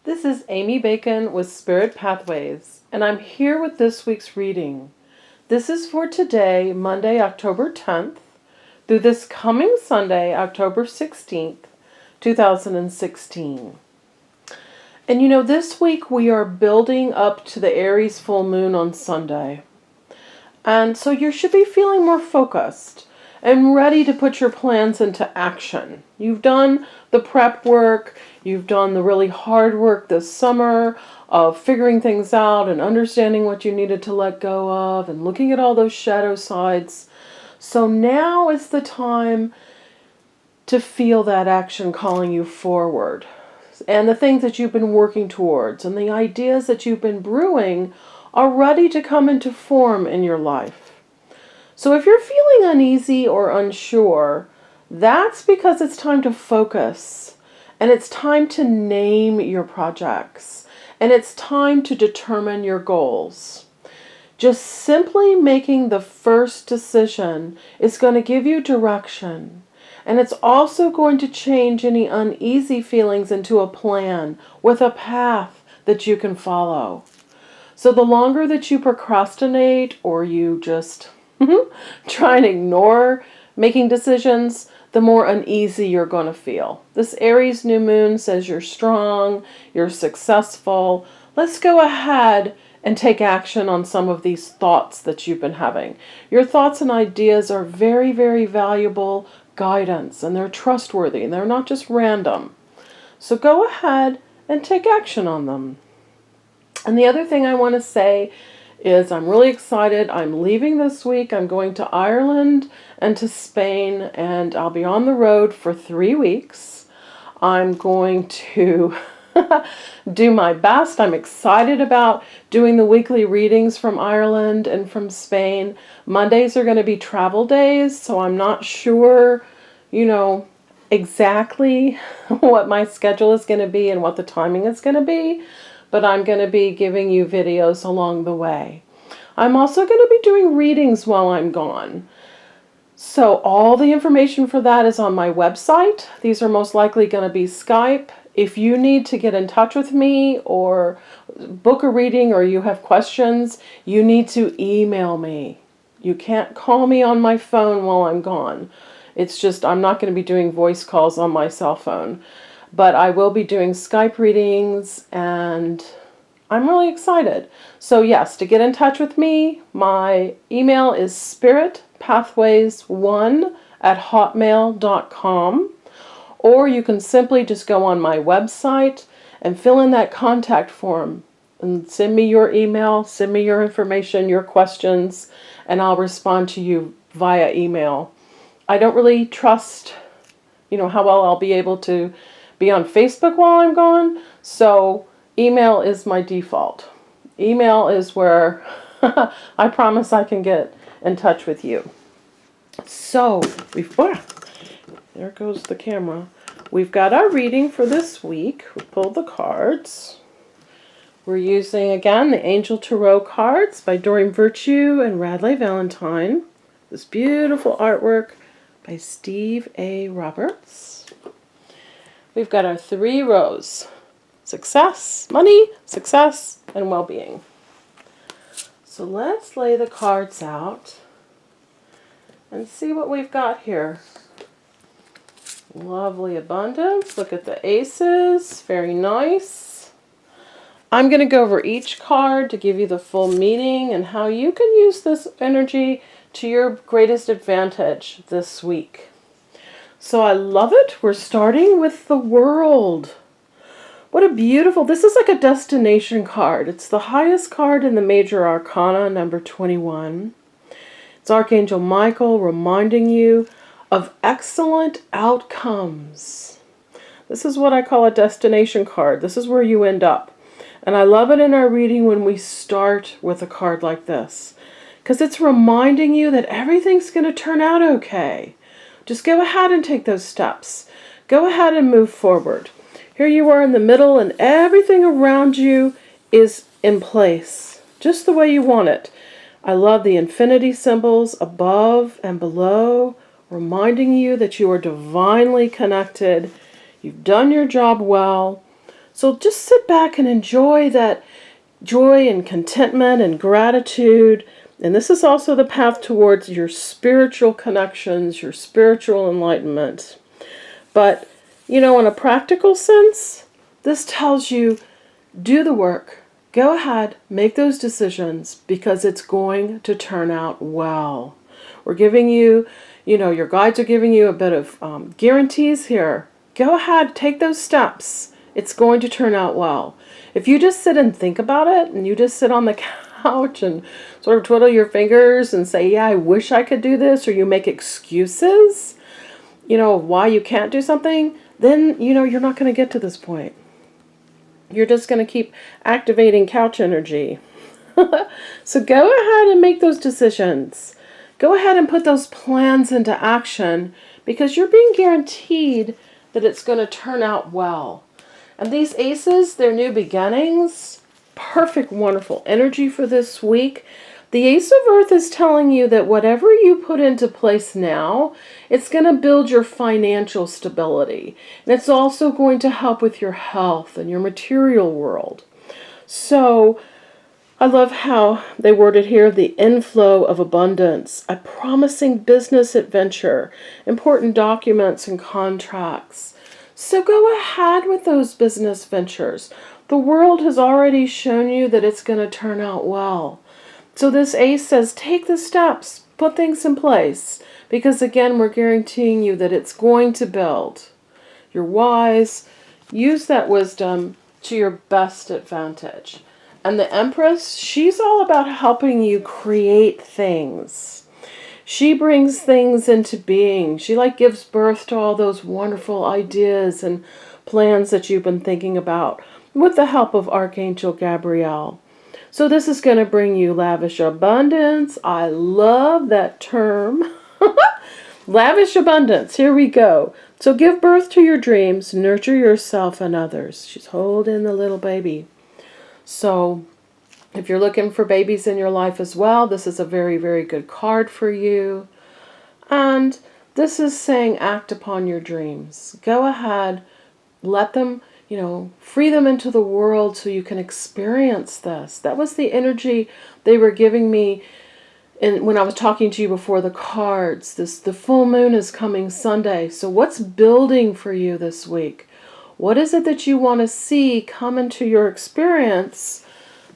This is Amy Bacon with Spirit Pathways, and I'm here with this week's reading. This is for today, Monday, October 10th, through this coming Sunday, October 16th, 2016. And you know, this week we are building up to the Aries full moon on Sunday. And so you should be feeling more focused and ready to put your plans into action. You've done the prep work, you've done the really hard work this summer of figuring things out and understanding what you needed to let go of and looking at all those shadow sides. So now is the time to feel that action calling you forward. And the things that you've been working towards and the ideas that you've been brewing are ready to come into form in your life. So if you're feeling uneasy or unsure, that's because it's time to focus, and it's time to name your projects, and it's time to determine your goals. Just simply making the first decision is going to give you direction, and it's also going to change any uneasy feelings into a plan with a path that you can follow. So the longer that you procrastinate or you just try and ignore making decisions, the more uneasy you're going to feel. This Aries new moon says you're strong, you're successful. Let's go ahead and take action on some of these thoughts that you've been having. Your thoughts and ideas are very, very valuable guidance, and they're trustworthy, and they're not just random. So go ahead and take action on them. And the other thing I want to say is I'm really excited. I'm leaving this week. I'm going to Ireland and to Spain, and I'll be on the road for 3 weeks. I'm going to do my best. I'm excited about doing the weekly readings from Ireland and from Spain. Mondays are going to be travel days, so I'm not sure, exactly what my schedule is going to be and what the timing is going to be. But I'm going to be giving you videos along the way. I'm also going to be doing readings while I'm gone. So all the information for that is on my website. These are most likely going to be Skype. If you need to get in touch with me or book a reading or you have questions, you need to email me. You can't call me on my phone while I'm gone. It's just I'm not going to be doing voice calls on my cell phone. But I will be doing Skype readings, and I'm really excited. So yes, to get in touch with me, my email is spiritpathways1@hotmail.com, or you can simply just go on my website and fill in that contact form and send me your email, send me your information, your questions, and I'll respond to you via email. I don't really trust, how well I'll be able to be on Facebook while I'm gone, so email is my default. Email is where I promise I can get in touch with you. So, there goes the camera. We've got our reading for this week. We pulled the cards. We're using, again, the Angel Tarot cards by Doreen and Radleigh Valentine. This beautiful artwork by Steve A. Roberts. We've got our 3 rows: success, money, success, and well-being. So let's lay the cards out and see what we've got here. Lovely abundance. Look at the aces. Very nice. I'm going to go over each card to give you the full meaning and how you can use this energy to your greatest advantage this week. So I love it. We're starting with the World. What a beautiful, this is like a destination card. It's the highest card in the Major Arcana, number 21. It's Archangel Michael reminding you of excellent outcomes. This is what I call a destination card. This is where you end up. And I love it in our reading when we start with a card like this, because it's reminding you that everything's going to turn out okay. Just go ahead and take those steps. Go ahead and move forward. Here you are in the middle, and everything around you is in place, just the way you want it. I love the infinity symbols above and below, reminding you that you are divinely connected. You've done your job well. So just sit back and enjoy that joy and contentment and gratitude. And this is also the path towards your spiritual connections, your spiritual enlightenment. But, in a practical sense, this tells you, do the work. Go ahead, make those decisions, because it's going to turn out well. We're giving you, your guides are giving you a bit of guarantees here. Go ahead, take those steps. It's going to turn out well. If you just sit and think about it, and you just sit on the couch and sort of twiddle your fingers and say, yeah, I wish I could do this, or you make excuses, why you can't do something, then, you're not going to get to this point. You're just going to keep activating couch energy. So go ahead and make those decisions. Go ahead and put those plans into action, because you're being guaranteed that it's going to turn out well. And these aces, they're new beginnings. Perfect, wonderful energy for this week. The Ace of Earth is telling you that whatever you put into place now, it's going to build your financial stability. And it's also going to help with your health and your material world. So I love how they worded here, the inflow of abundance, a promising business adventure, important documents and contracts. So go ahead with those business ventures. The world has already shown you that it's going to turn out well. So this ace says, take the steps, put things in place, because again, we're guaranteeing you that it's going to build. You're wise. Use that wisdom to your best advantage. And the Empress, she's all about helping you create things. She brings things into being. She gives birth to all those wonderful ideas and plans that you've been thinking about with the help of Archangel Gabriel. So this is going to bring you lavish abundance. I love that term. Lavish abundance. Here we go. So give birth to your dreams. Nurture yourself and others. She's holding the little baby. So if you're looking for babies in your life as well, this is a very, very good card for you. And this is saying act upon your dreams. Go ahead. Let them, free them into the world so you can experience this. That was the energy they were giving me when I was talking to you before the cards. The full moon is coming Sunday. So what's building for you this week? What is it that you want to see come into your experience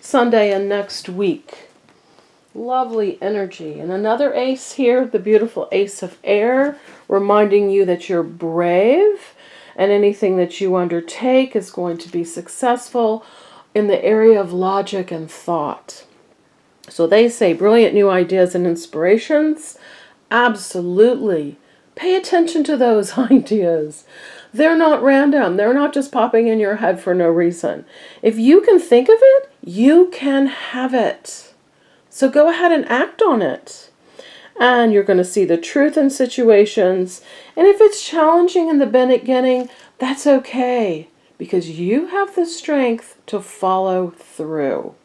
Sunday and next week? Lovely energy. And another ace here, the beautiful Ace of Air, reminding you that you're brave. And anything that you undertake is going to be successful in the area of logic and thought. So they say brilliant new ideas and inspirations. Absolutely. Pay attention to those ideas. They're not random. They're not just popping in your head for no reason. If you can think of it, you can have it. So go ahead and act on it. And you're going to see the truth in situations. And if it's challenging in the beginning, that's okay, because you have the strength to follow through.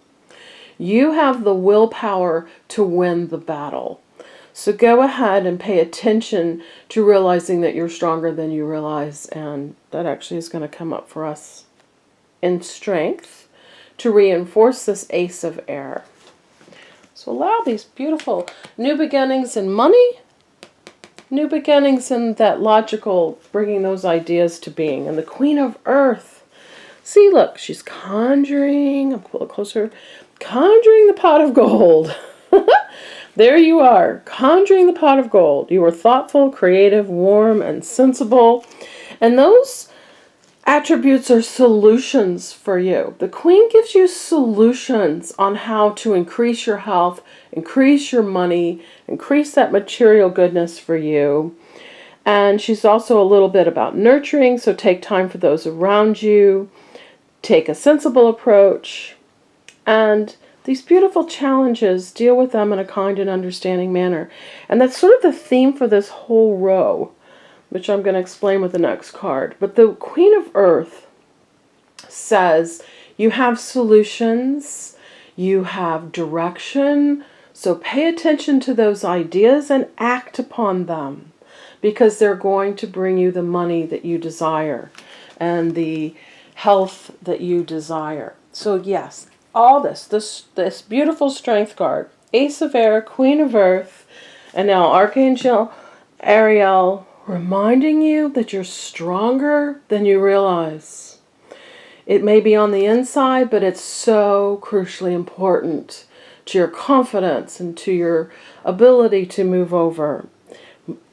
You have the willpower to win the battle. So go ahead and pay attention to realizing that you're stronger than you realize. And that actually is going to come up for us in strength to reinforce this Ace of Air. So allow these beautiful new beginnings in money, new beginnings in that logical, bringing those ideas to being. And the Queen of Earth. See, look, she's conjuring, I'm a little closer, conjuring the pot of gold. There you are, conjuring the pot of gold. You are thoughtful, creative, warm, and sensible. And those attributes are solutions for you. The Queen gives you solutions on how to increase your health, increase your money, increase that material goodness for you. And she's also a little bit about nurturing, so take time for those around you. Take a sensible approach. And these beautiful challenges, deal with them in a kind and understanding manner. And that's sort of the theme for this whole row, which I'm going to explain with the next card. But the Queen of Earth says you have solutions, you have direction, so pay attention to those ideas and act upon them, because they're going to bring you the money that you desire and the health that you desire. So yes, all this beautiful strength card, Ace of Air, Queen of Earth, and now Archangel Ariel, reminding you that you're stronger than you realize. It may be on the inside, but it's so crucially important to your confidence and to your ability to move over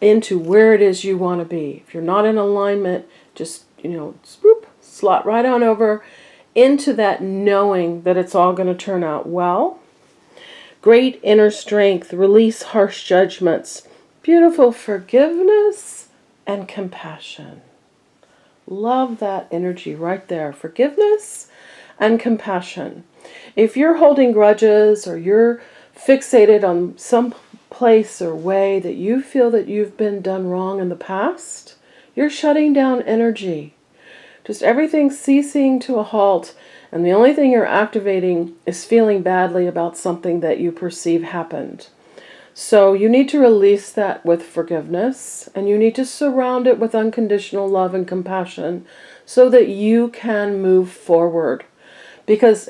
into where it is you want to be. If you're not in alignment, just, swoop, slot right on over into that knowing that it's all going to turn out well. Great inner strength, release harsh judgments, beautiful forgiveness and compassion. Love that energy right there. Forgiveness and compassion. If you're holding grudges or you're fixated on some place or way that you feel that you've been done wrong in the past, you're shutting down energy. Just everything ceasing to a halt, and the only thing you're activating is feeling badly about something that you perceive happened. So you need to release that with forgiveness, and you need to surround it with unconditional love and compassion so that you can move forward. Because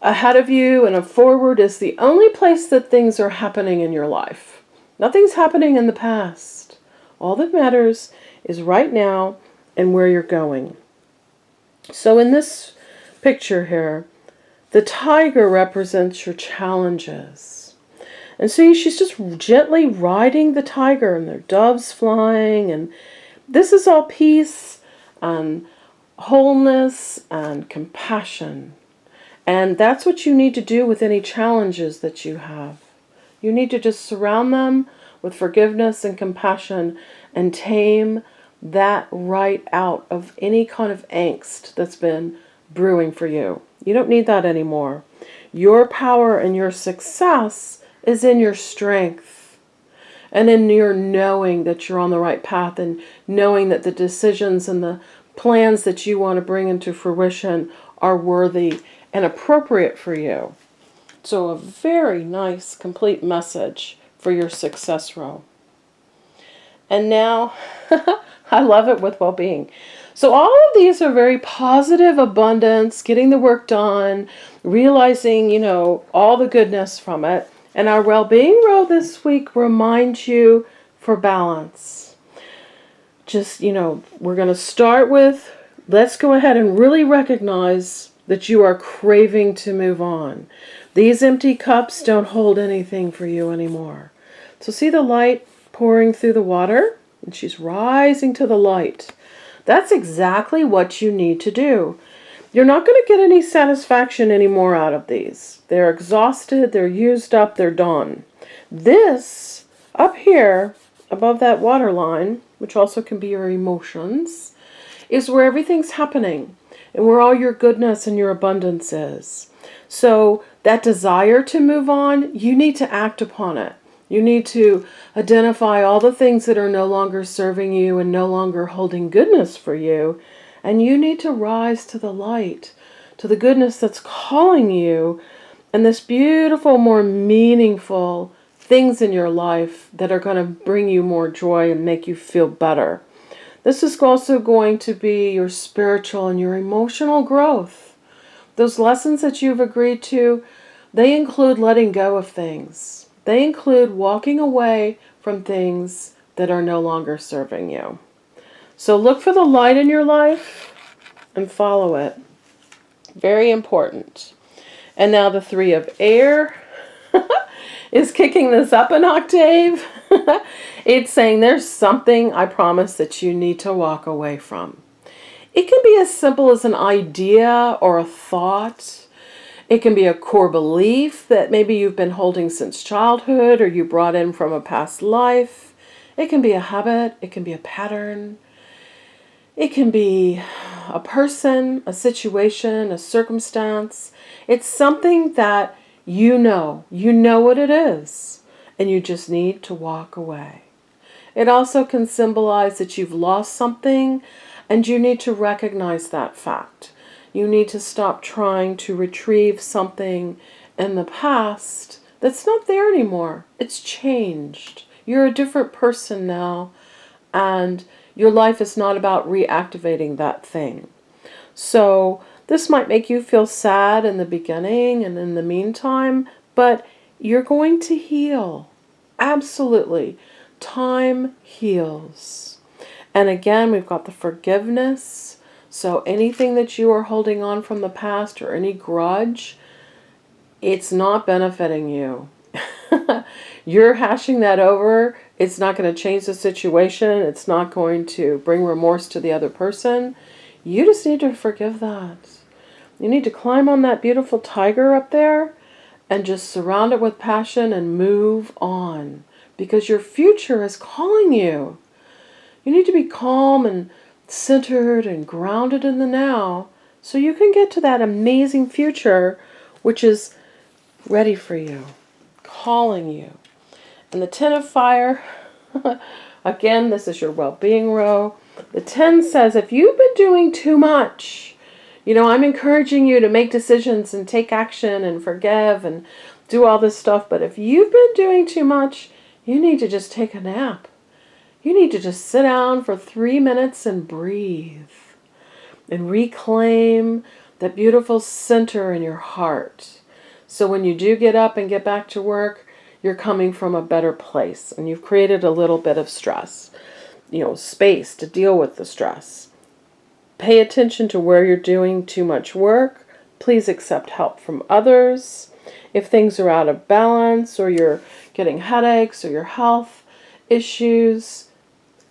ahead of you and forward is the only place that things are happening in your life. Nothing's happening in the past. All that matters is right now and where you're going. So in this picture here, the tiger represents your challenges. And see, she's just gently riding the tiger, and there are doves flying, and this is all peace and wholeness and compassion. And that's what you need to do with any challenges that you have. You need to just surround them with forgiveness and compassion and tame that right out of any kind of angst that's been brewing for you. You don't need that anymore. Your power and your success is in your strength and in your knowing that you're on the right path, and knowing that the decisions and the plans that you want to bring into fruition are worthy and appropriate for you. So a very nice, complete message for your success row. And now, I love it with well-being. So all of these are very positive abundance, getting the work done, realizing, all the goodness from it. And our well-being row this week reminds you for balance. Just, we're going to start with, let's go ahead and really recognize that you are craving to move on. These empty cups don't hold anything for you anymore. So see the light pouring through the water? And she's rising to the light. That's exactly what you need to do. You're not going to get any satisfaction anymore out of these. They're exhausted, they're used up, they're done. This, up here, above that water line, which also can be your emotions, is where everything's happening and where all your goodness and your abundance is. So that desire to move on, you need to act upon it. You need to identify all the things that are no longer serving you and no longer holding goodness for you. And you need to rise to the light, to the goodness that's calling you, and this beautiful, more meaningful things in your life that are going to bring you more joy and make you feel better. This is also going to be your spiritual and your emotional growth. Those lessons that you've agreed to, they include letting go of things. They include walking away from things that are no longer serving you. So look for the light in your life and follow it. Very important. And now the 3 of air is kicking this up an octave. It's saying there's something, I promise, that you need to walk away from. It can be as simple as an idea or a thought. It can be a core belief that maybe you've been holding since childhood or you brought in from a past life. It can be a habit. It can be a pattern. It can be a person, a situation, a circumstance. It's something that you know what it is, and you just need to walk away. It also can symbolize that you've lost something, and you need to recognize that fact. You need to stop trying to retrieve something in the past that's not there anymore. It's changed. You're a different person now, and your life is not about reactivating that thing. So this might make you feel sad in the beginning and in the meantime, but you're going to heal. Absolutely. Time heals. And again, we've got the forgiveness. So anything that you are holding on from the past or any grudge, it's not benefiting you. You're hashing that over. It's not going to change the situation. It's not going to bring remorse to the other person. You just need to forgive that. You need to climb on that beautiful tiger up there and just surround it with passion and move on, because your future is calling you. You need to be calm and centered and grounded in the now so you can get to that amazing future which is ready for you, calling you. And the 10 of fire, again, this is your well-being row. The 10 says if you've been doing too much, I'm encouraging you to make decisions and take action and forgive and do all this stuff. But if you've been doing too much, you need to just take a nap. You need to just sit down for 3 minutes and breathe and reclaim that beautiful center in your heart. So when you do get up and get back to work, you're coming from a better place and you've created a little bit of stress, space to deal with the stress. Pay attention to where you're doing too much work. Please accept help from others. If things are out of balance or you're getting headaches or your health issues,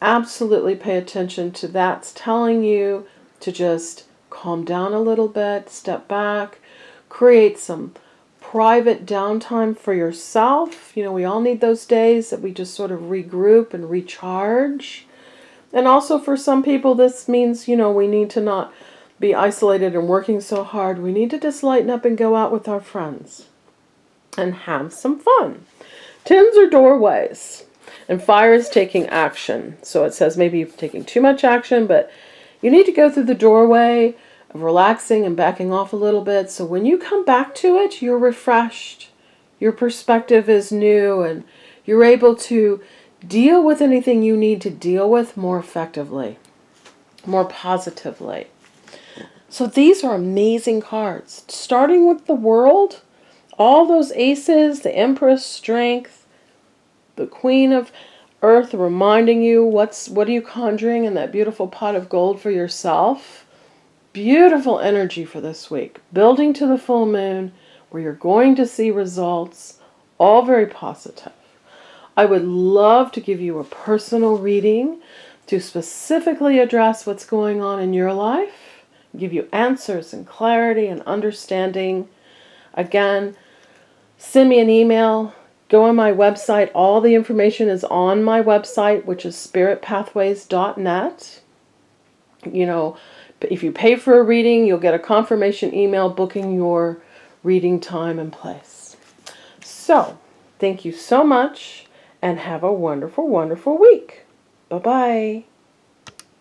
absolutely pay attention to that's telling you to just calm down a little bit, step back, create some private downtime for yourself. We all need those days that we just sort of regroup and recharge. And also for some people, this means, we need to not be isolated and working so hard. We need to just lighten up and go out with our friends and have some fun. 10s are doorways, and fire is taking action. So it says maybe you're taking too much action, but you need to go through the doorway of relaxing and backing off a little bit. So when you come back to it, you're refreshed. Your perspective is new, and you're able to deal with anything you need to deal with more effectively, more positively. So these are amazing cards. Starting with the World, all those aces, the Empress, Strength, the Queen of Earth, reminding you what are you conjuring in that beautiful pot of gold for yourself. Beautiful energy for this week. Building to the full moon where you're going to see results, all very positive. I would love to give you a personal reading to specifically address what's going on in your life, give you answers and clarity and understanding. Again, send me an email, go on my website. All the information is on my website, which is spiritpathways.net. If you pay for a reading, you'll get a confirmation email booking your reading time and place. So, thank you so much. And have a wonderful, wonderful week. Bye-bye.